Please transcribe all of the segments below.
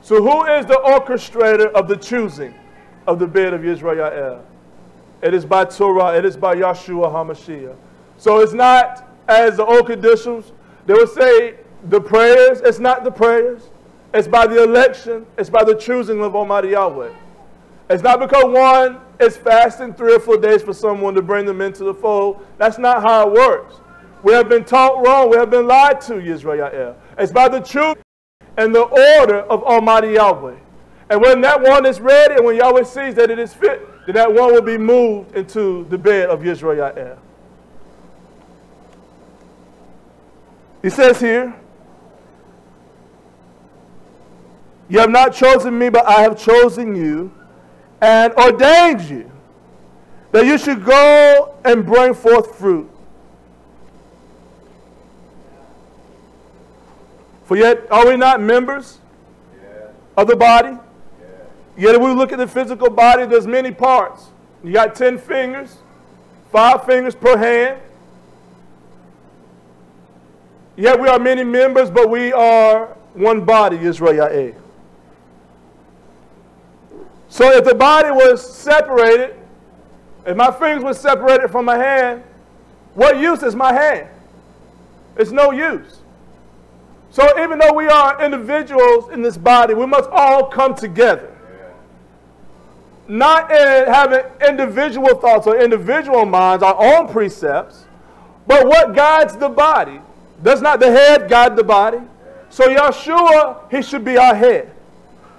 So who is the orchestrator of the choosing of the bed of YAHWEH? It is by Torah. It is by Yahshua HaMashiach. So it's not as the old conditions. They would say the prayers. It's not the prayers. It's by the election. It's by the choosing of Almighty Yahweh. It's not because one is fasting 3 or 4 days for someone to bring them into the fold. That's not how it works. We have been taught wrong. We have been lied to, YAHWEH. It's by the truth and the order of Almighty Yahweh. And when that one is ready, and when Yahweh sees that it is fit, then that one will be moved into the bed of YAHWEH. He says here, you have not chosen me, but I have chosen you and ordained you that you should go and bring forth fruit. For yet are we not members of the body? Yet if we look at the physical body, there's many parts. You got 10 fingers, 5 fingers per hand. Yet we are many members, but we are one body, YAHWEH. So if the body was separated, if my fingers were separated from my hand, what use is my hand? It's no use. So even though we are individuals in this body, we must all come together. Not in having individual thoughts or individual minds, our own precepts, but what guides the body. Does not the head guide the body? So Yahshua, he should be our head.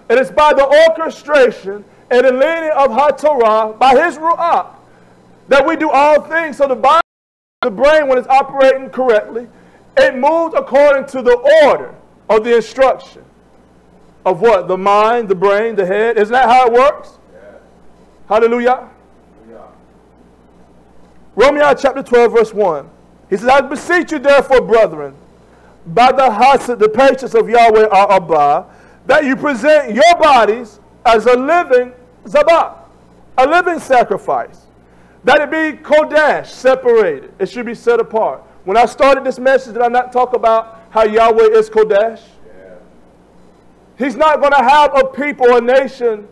And it's by the orchestration and the leading of HaTorah, by his Ruach, that we do all things. So the body, the brain, when it's operating correctly, it moves according to the order of the instruction of what? The mind, the brain, the head. Isn't that how it works? Yeah. Hallelujah. Yeah. YARAMYAH chapter 12, verse 1. He says, I beseech you therefore, brethren, by the hesed, the patience of Yahweh our Abba, that you present your bodies as a living Zabak, a living sacrifice, that it be kodesh, separated. It should be set apart. When I started this message, did I not talk about how Yahweh is kodesh? Yeah. He's not going to have a people, a nation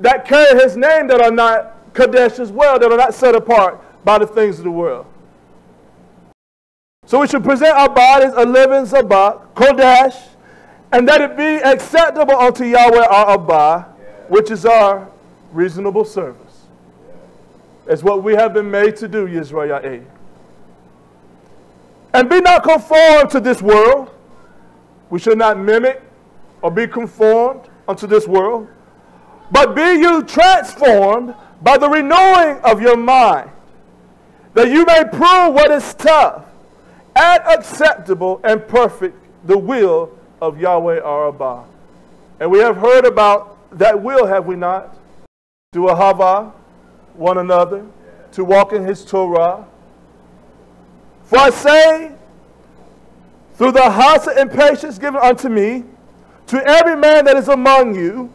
that carry his name that are not kodesh as well, that are not set apart by the things of the world. So we should present our bodies a living Zabak, kodesh, and that it be acceptable unto Yahweh our Abba, which is our reasonable service. It's what we have been made to do, YAHWEH. And be not conformed to this world. We should not mimic or be conformed unto this world. But be you transformed by the renewing of your mind, that you may prove what is tough and acceptable and perfect, the will of Yahweh our Abba. And we have heard about that will, have we not? To ahava one another, to walk in his Torah. For I say, through the hesed and patience given unto me, to every man that is among you,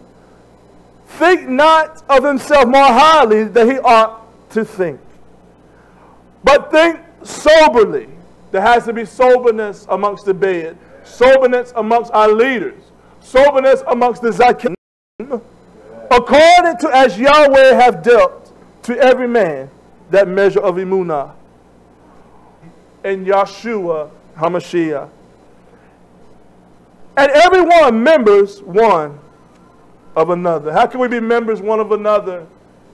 think not of himself more highly than he ought to think, but think soberly. There has to be soberness amongst the bed, soberness amongst our leaders, soberness amongst the Zawkane, according to as Yahweh have dealt to every man that measure of emunah, and Yahshua HaMashiach. And everyone members one of another. How can we be members one of another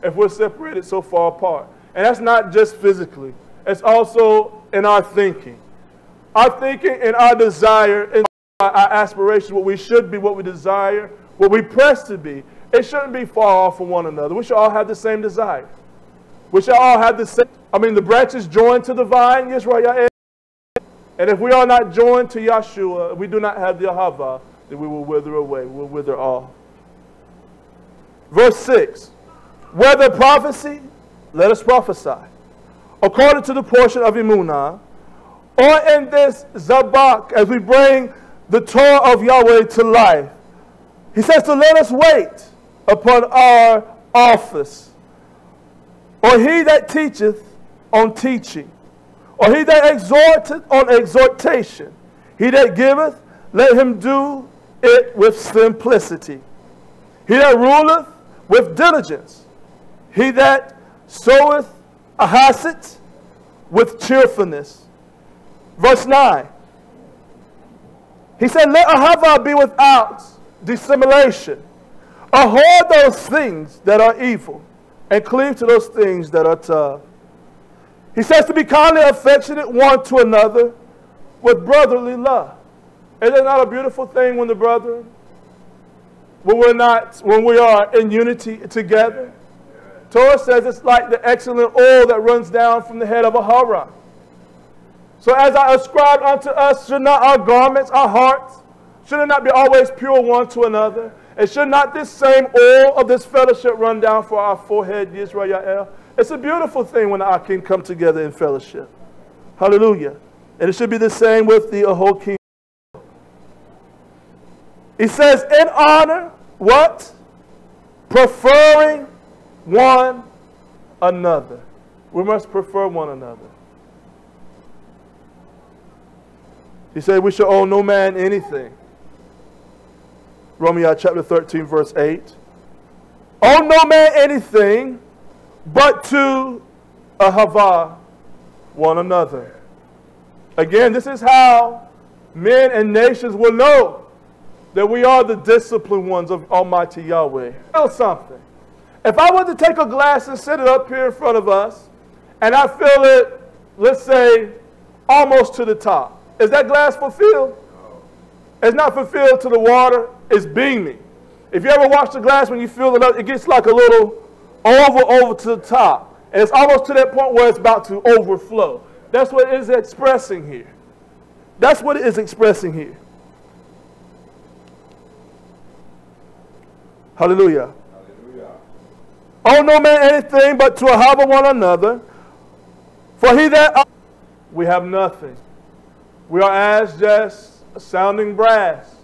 if we're separated so far apart? And that's not just physically. It's also in our thinking. Our thinking and our desire and our aspirations, what we should be, what we desire, what we press to be. It shouldn't be far off from one another. We should all have the same desire. We should all have the same. The branches joined to the vine, YAHWEH. And if we are not joined to Yahshua, we do not have the ahava, then we will wither away. We will wither off. Verse 6. Whether prophecy, let us prophesy, according to the portion of emunah, or in this Zabak, as we bring the Torah of Yahweh to life. He says to let us wait upon our office, or he that teacheth on teaching, or he that exhorteth on exhortation. He that giveth, let him do it with simplicity. He that ruleth with diligence. He that soweth a hasset with cheerfulness. Verse 9. He said, let Ahava be without dissimulation. Abhor those things that are evil, and cleave to those things that are tough. He says to be kindly affectionate one to another with brotherly love. Is it not a beautiful thing when the brethren, when we are in unity together? Torah says it's like the excellent oil that runs down from the head of a Haran. So as I ascribe unto us, should not our garments, our hearts, should it not be always pure one to another? And should not this same oil of this fellowship run down for our forehead, YAHWEH? It's a beautiful thing when our king come together in fellowship. Hallelujah. And it should be the same with the whole king. He says, in honor, what? Preferring one another. We must prefer one another. He said we shall owe no man anything. YAHWEH chapter 13 verse 8. Owe no man anything but to ahava one another. Again, this is how men and nations will know that we are the disciplined ones of Almighty Yahweh. Feel something. If I were to take a glass and set it up here in front of us, and I fill it, let's say, almost to the top, is that glass fulfilled? No. It's not fulfilled to the water. It's beaming. If you ever watch the glass, when you fill it up, it gets like a little oval over to the top. And it's almost to that point where it's about to overflow. That's what it is expressing here. That's what it is expressing here. Hallelujah. Hallelujah. Owe no man anything but to ahava one another. For he that we have nothing. We are as just sounding brass.